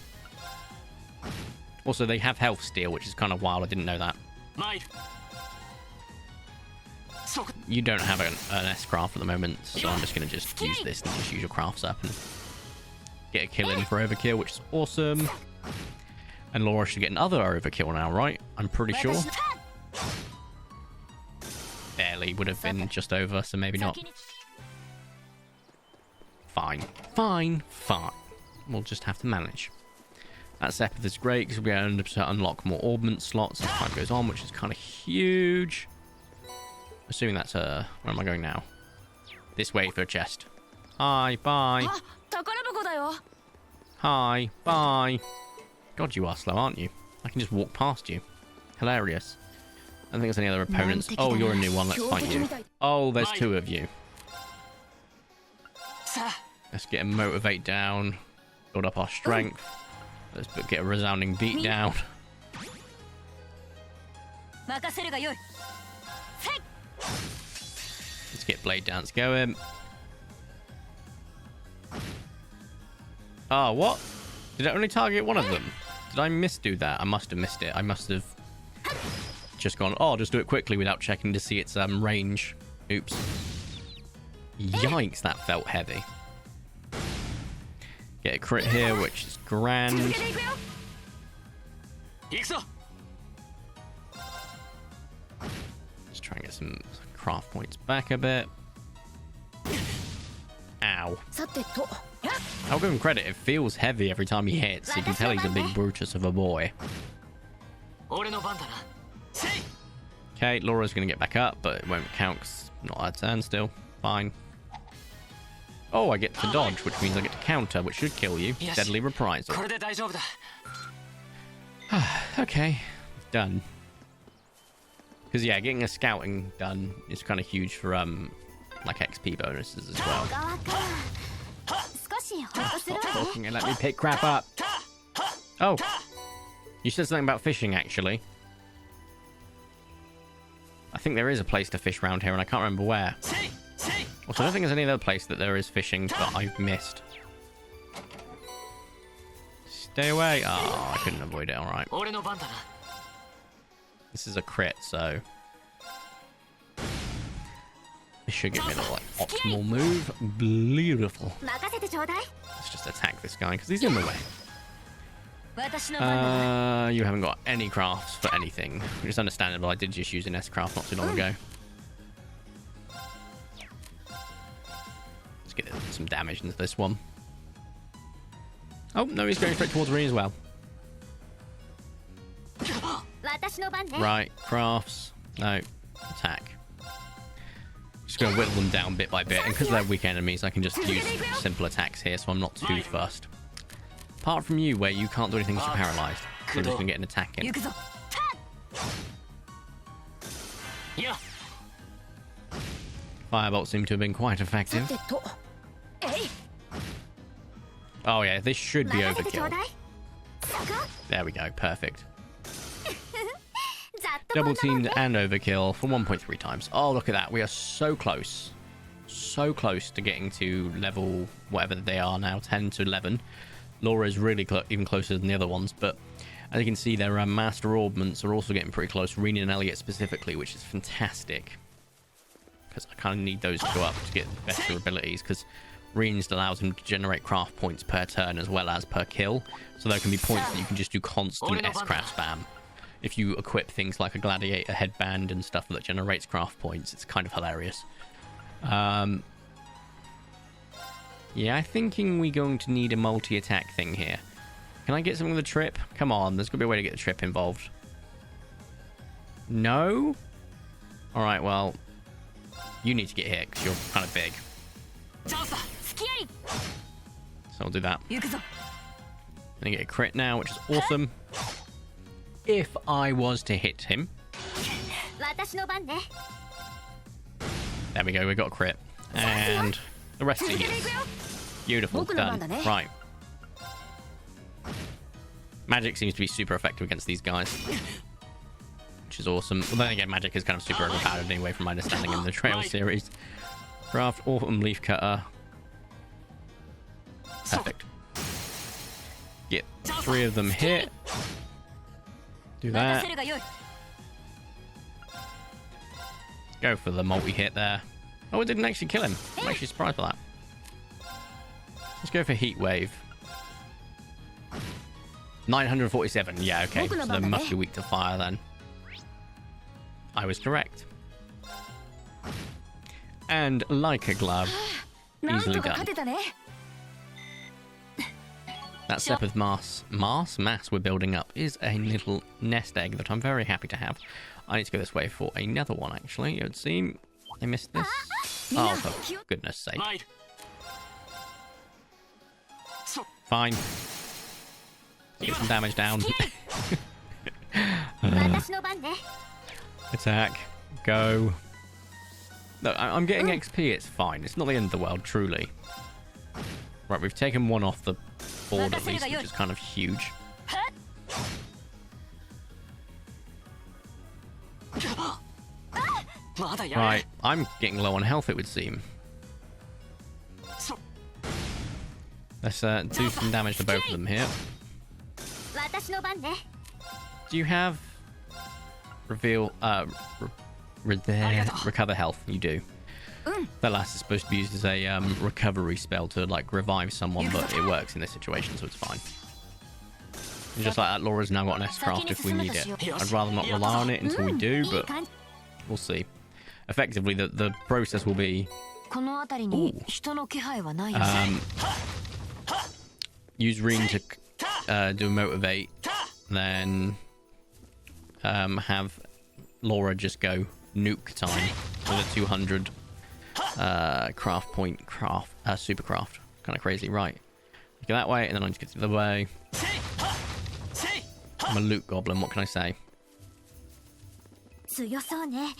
Also, they have health steal, which is kind of wild. I didn't know that. You don't have an S-craft at the moment, so I'm just going to just use this and just use your crafts up and get a kill in for overkill, which is awesome. And Laura should get another overkill now, right? I'm pretty sure. Barely would have been just over, so maybe not. Fine. Fine. Fine. We'll just have to manage. That Sepith is great because we're going to unlock more augment slots as time goes on, which is kind of huge. Assuming that's where am I going now? This way for a chest. Hi, bye. Hi, bye. God, you are slow, aren't you? I can just walk past you. Hilarious. I don't think there's any other opponents. Oh, you're a new one. Let's fight you. Oh, there's two of you. Let's get a motivate down. Build up our strength. Let's get a resounding beat down. Let's get blade dance going. Oh, what? Did it only target one of them? Did I misdo that? I must have missed it. I must have just gone, oh, I'll just do it quickly without checking to see its range. Oops. Yikes, that felt heavy. Get a crit here, which is grand. Let's try and get some craft points back a bit. Ow. I'll give him credit, it feels heavy every time he hits. You can tell he's a big Brutus of a boy. Okay, Laura's going to get back up, but it won't count 'cause not our turn still. Fine. Oh, I get to dodge, which means I get to counter, which should kill you. Deadly reprisal. Okay, done. Because, yeah, getting a scouting done is kind of huge for, like, XP bonuses as well. Stop talking and let me pick crap up. Oh, you said something about fishing, actually. I think there is a place to fish around here, and I can't remember where. Also, I don't think there's any other place that there is fishing that I've missed. Stay away. Oh, I couldn't avoid it. All right. This is a crit, so this should give me the like optimal move. Beautiful. Let's just attack this guy because he's in the way. You haven't got any crafts for anything, which is understandable. I did just use an S-craft not too long ago. Let's get some damage into this one. Oh, no, he's going straight towards me as well. Right, crafts. No, attack. Just going to whittle them down bit by bit, and because they're weak enemies, I can just use simple attacks here, so I'm not too fussed. Apart from you, where you can't do anything because you're paralyzed. So I'm just going to get an attack in. Firebolt seemed to have been quite effective. Oh yeah, this should be overkill. There we go, perfect. Double teamed and overkill for 1.3 times. Oh, look at that. We are so close. So close to getting to level whatever they are now, 10 to 11. Laura is really even closer than the other ones, but as you can see, their master augments are also getting pretty close. Reen and Elliot specifically, which is fantastic. Because I kind of need those to go up to get better abilities, because Reen's allows him to generate craft points per turn as well as per kill. So there can be points that you can just do constant S-craft spam. If you equip things like a gladiator headband and stuff that generates craft points, it's kind of hilarious. Yeah, I'm thinking we're going to need a multi-attack thing here. Can I get something with a trip? Come on, there's got to be a way to get the trip involved. No? Alright, well, you need to get hit because you're kind of big. So I'll do that. I get a crit now, which is awesome. If I was to hit him, There we go, we got a crit. And the rest of you. Beautiful, done. Right. Magic seems to be super effective against these guys, which is awesome. Well, then again, magic is kind of super overpowered anyway, from my understanding in the Trail series. Craft Autumn Leaf Cutter. Perfect. Get 3 of them hit. Do that. Go for the multi-hit there. Oh, it didn't actually kill him. I'm actually surprised by that. Let's go for Heat Wave. 947. Yeah, okay. So they must be weak to fire then. I was correct. And like a glove, easily done. That step of mass we're building up is a little nest egg that I'm very happy to have. I need to go this way for another one, actually. It would seem I missed this. Oh, for goodness sake. Fine. Get some damage down. Attack. Go. No, I'm getting XP, it's fine. It's not the end of the world, truly. Right, we've taken one off the board at least, which is kind of huge. Right, I'm getting low on health, it would seem. Let's do some damage to both of them here. Do you have reveal recover health? You do. That last is supposed to be used as a recovery spell to like revive someone, but it works in this situation, so it's fine. And just like that, Laura's now got an S-Craft if we need it. I'd rather not rely on it until we do, but we'll see. Effectively, the process will be use Reen to do a motivate, then have Laura just go nuke time with a 200 craft point super craft. Kind of crazy, right? Go that way, and then I just get the other way. I'm a loot goblin, what can I say?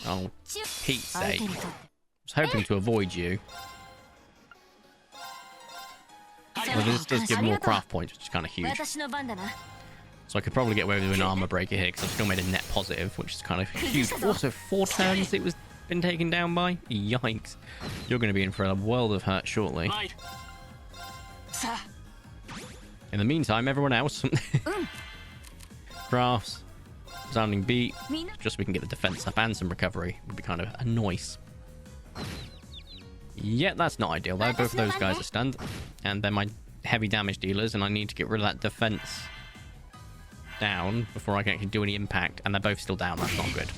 Oh, Pete's sake. I was hoping to avoid you. Well, this does give more craft points, which is kind of huge. So I could probably get away with an armor breaker here, because I've still made a net positive, which is kind of huge. Also, 4 turns it was been taken down by? Yikes. You're going to be in for a world of hurt shortly. In the meantime, everyone else. Crafts. Sounding beat. Just so we can get the defense up and some recovery. Would be kind of a noise. Yeah, that's not ideal though. Both of those guys are stunned. And they're my heavy damage dealers, and I need to get rid of that defense down before I can actually do any impact. And they're both still down. That's not good.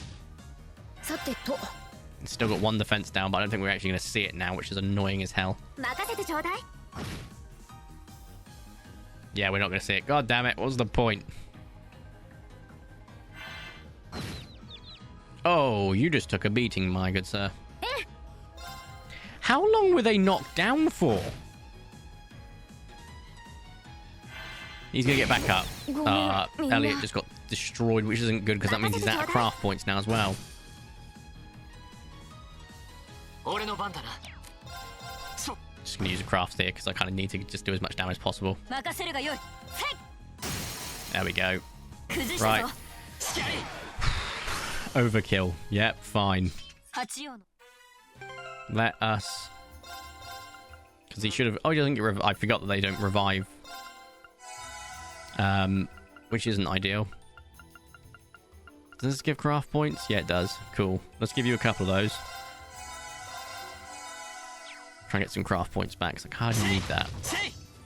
Still got 1 defense down, but I don't think we're actually going to see it now, which is annoying as hell. Yeah, we're not going to see it. God damn it. What was the point? Oh, you just took a beating, my good sir. How long were they knocked down for? He's going to get back up. Elliot just got destroyed, which isn't good, because that means he's out of craft points now as well. Just going to use a craft here, because I kind of need to just do as much damage as possible. There we go. Right. Overkill. Yep, fine. Let us... Because he should have... Oh, he doesn't get I forgot that they don't revive. Which isn't ideal. Does this give craft points? Yeah, it does. Cool. Let's give you a couple of those. Try and get some craft points back, because I kind of need that.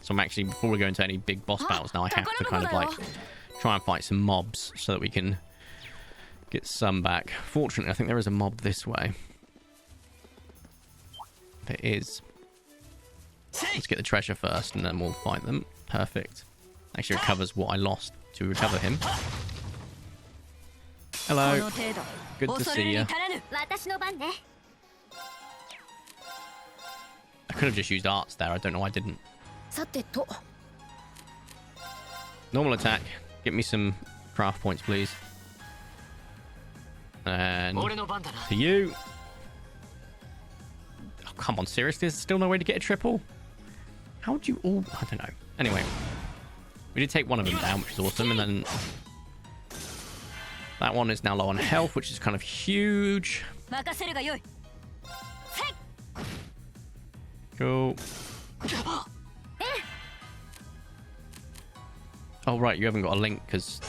So I'm actually, before we go into any big boss battles now, I have to kind of like try and fight some mobs so that we can get some back. Fortunately, I think there is a mob this way. There is. Let's get the treasure first, and then we'll fight them. Perfect. Actually recovers what I lost to recover him. Hello. Good to see you. I could have just used arts there. I don't know why I didn't. Normal attack. Get me some craft points, please. And to you. Oh, come on, seriously? There's still no way to get a triple? How would you all... I don't know. Anyway. We did take one of them down, which is awesome. And then... that one is now low on health, which is kind of huge. Cool. Oh, right. You haven't got a link because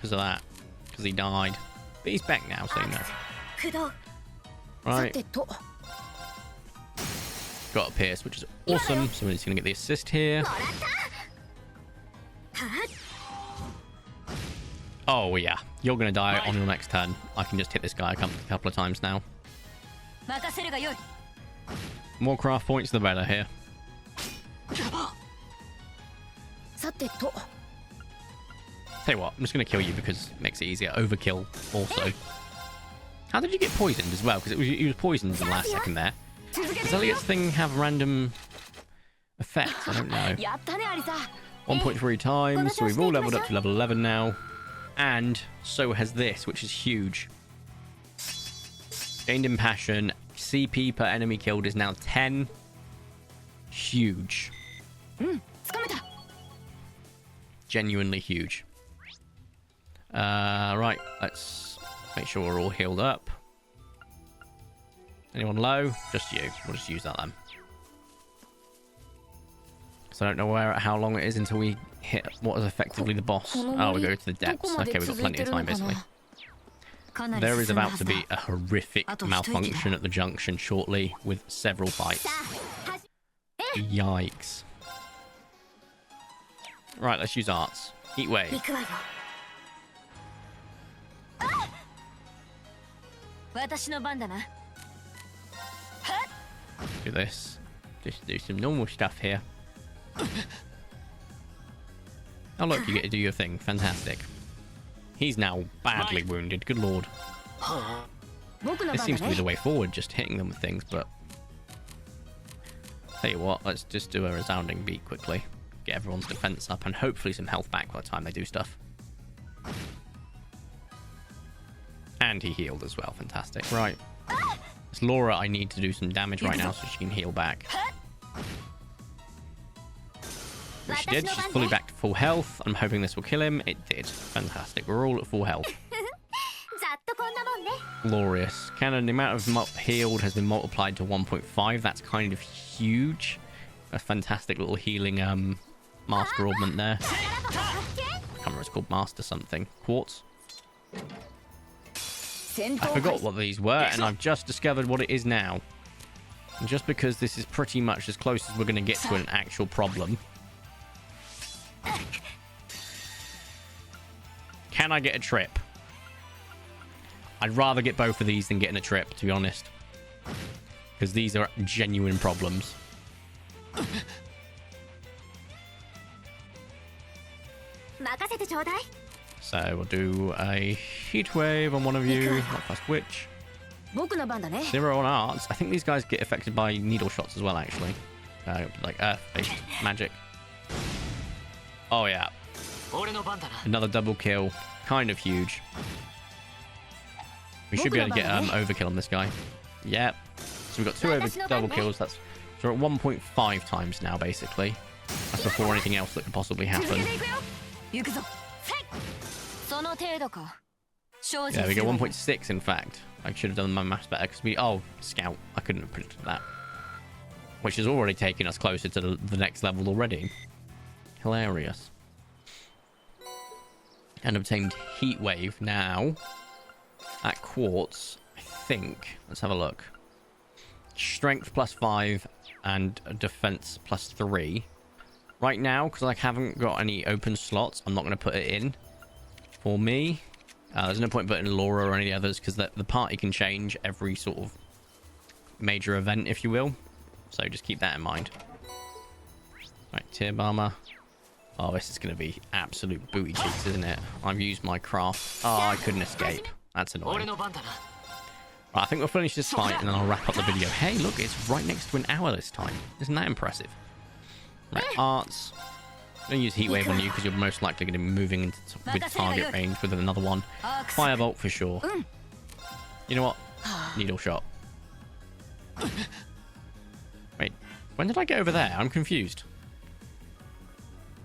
of that. Because he died. But he's back now, so you know. Right. Got a Pierce, which is awesome. So he's going to get the assist here. Oh, yeah. You're going to die on your next turn. I can just hit this guy a couple of times now. More craft points, the better here. Tell you what, I'm just going to kill you because it makes it easier. Overkill also. How did you get poisoned as well? Because he was poisoned in the last second there. Does Elliot's thing have random effects? I don't know. 1.3 times, so we've all leveled up to level 11 now. And so has this, which is huge. Gained in passion. CP per enemy killed is now 10. Huge. Genuinely huge. Right, let's make sure we're all healed up. Anyone low? Just you. We'll just use that then. So I don't know how long it is until we hit what is effectively the boss. Oh, we go to the depths. Okay, we've got plenty of time basically. There is about to be a horrific malfunction at the junction shortly with several fights. Yikes. Right, let's use arts. Heat wave. Do this. Just do some normal stuff here. Oh look, you get to do your thing. Fantastic. He's now badly wounded. Good lord. This seems to be the way forward, just hitting them with things, but... tell you what, let's just do a resounding beat quickly. Get everyone's defense up and hopefully some health back by the time they do stuff. And he healed as well. Fantastic. Right. It's Laura I need to do some damage right now so she can heal back. Which she did. She's fully back to full health. I'm hoping this will kill him. It did. Fantastic. We're all at full health. Glorious. Cannon, the amount of healed has been multiplied to 1.5. That's kind of huge. A fantastic little healing master augment there. I can't remember it's called master something. Quartz. I forgot what these were and I've just discovered what it is now. And just because this is pretty much as close as we're going to get to an actual problem. Can I get a trip? I'd rather get both of these than getting a trip, to be honest. Because these are genuine problems. So we'll do a heat wave on one of you. Not past which. 0 on arts. I think these guys get affected by needle shots as well, actually. Like earth-based magic. Oh yeah. Another double kill. Kind of huge. We should be able to get overkill on this guy. Yep. So we've got 2 double kills. So we're at 1.5 times now, basically. That's before anything else that could possibly happen. Yeah, we get 1.6 in fact. I should have done my maths better because oh, scout. I couldn't have predicted that. Which has already taken us closer to the next level already. Hilarious. And obtained heat wave now. At quartz, I think. Let's have a look. Strength +5 and defense +3. Right now, because I haven't got any open slots, I'm not going to put it in. For me, there's no point putting Laura or any others because the party can change every sort of major event, if you will. So just keep that in mind. Right, tier bomber. Oh, this is going to be absolute booty cheeks, isn't it? I've used my craft. Oh, I couldn't escape. That's annoying. Right, I think we'll finish this fight and then I'll wrap up the video. Hey, look, it's right next to an hour this time. Isn't that impressive? Right, arts. I'm going to use Heat Wave on you because you're most likely going to be moving with target range with another one. Firebolt for sure. You know what? Needle Shot. Wait, when did I get over there? I'm confused.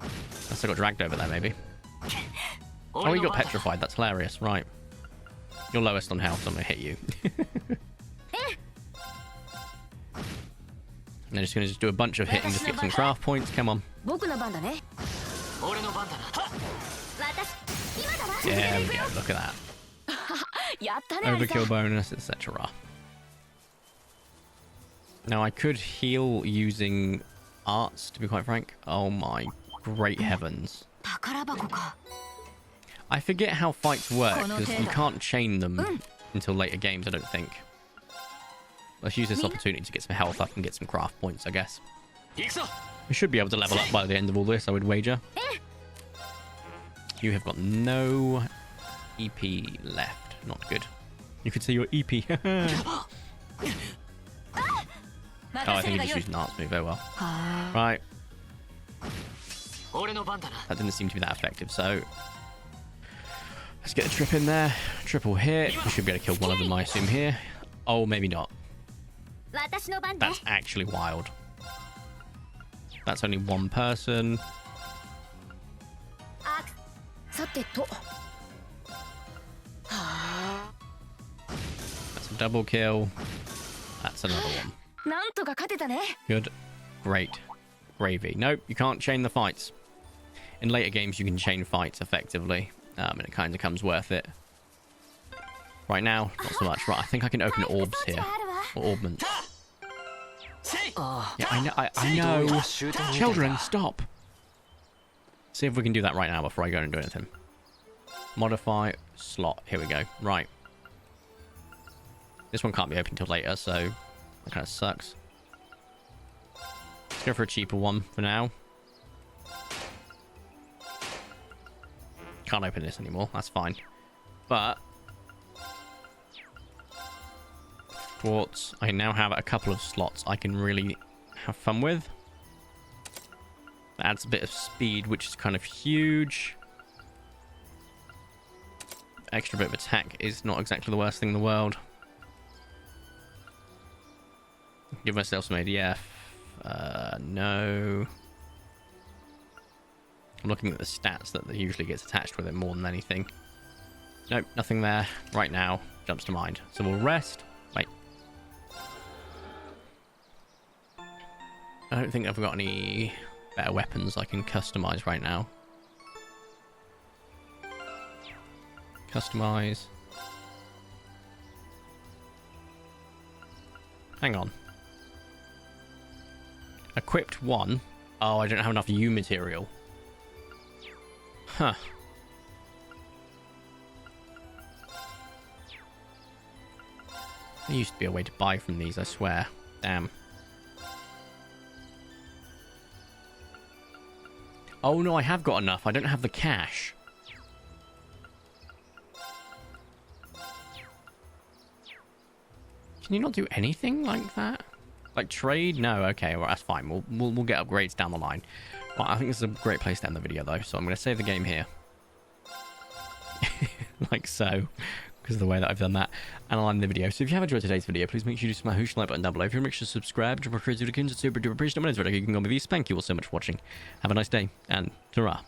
Unless I got dragged over there, maybe. Oh, you got petrified. That's hilarious. Right. You're lowest on health, so I'm going to hit you. I'm just going to do a bunch of hitting just to get some craft points. Come on. There we go. Look at that. Overkill bonus, etc. Now, I could heal using arts, to be quite frank. Oh my great heavens. I forget how fights work, because you can't chain them until later games, I don't think. Let's use this opportunity to get some health up and get some craft points, I guess. We should be able to level up by the end of all this, I would wager. You have got no EP left. Not good. You could say your EP. Oh, I think you just used an arts move very well. Right. That didn't seem to be that effective, so... Let's get a trip in there. Triple hit. We should be able to kill one of them, I assume, here. Oh, maybe not. That's actually wild. That's only one person. That's a double kill. That's another one. Good. Great. Gravy. Nope, you can't chain the fights. In later games, you can chain fights effectively. And it kind of comes worth it. Right now, not so much. Right, I think I can open orbs here. Or orbments. Yeah, I know. Children, stop. See if we can do that right now before I go and do anything. Modify slot. Here we go. Right. This one can't be open until later, so that kind of sucks. Let's go for a cheaper one for now. Can't open this anymore. That's fine. But quartz. I now have a couple of slots I can really have fun with. That adds a bit of speed, which is kind of huge. Extra bit of attack is not exactly the worst thing in the world. Give myself some ADF. No. I'm looking at the stats that usually gets attached with it more than anything. Nope, nothing there right now. Jumps to mind. So we'll rest. Wait. I don't think I've got any better weapons I can customize right now. Customize. Hang on. Equipped 1. Oh, I don't have enough U material. Huh. There used to be a way to buy from these, I swear. Damn. Oh no, I have got enough. I don't have the cash. Can you not do anything like that? Like trade? No, okay, well that's fine. We'll get upgrades down the line. Well, I think this is a great place to end the video though, so I'm going to save the game here. Like so, because of the way that I've done that. And I'll end the video. So if you have enjoyed today's video, please make sure you smash the like button down below. If you're make sure to subscribe, drop a crazy to super duper appreciate my video. You can go with these. Thank you all so much for watching. Have a nice day, and ta-ra.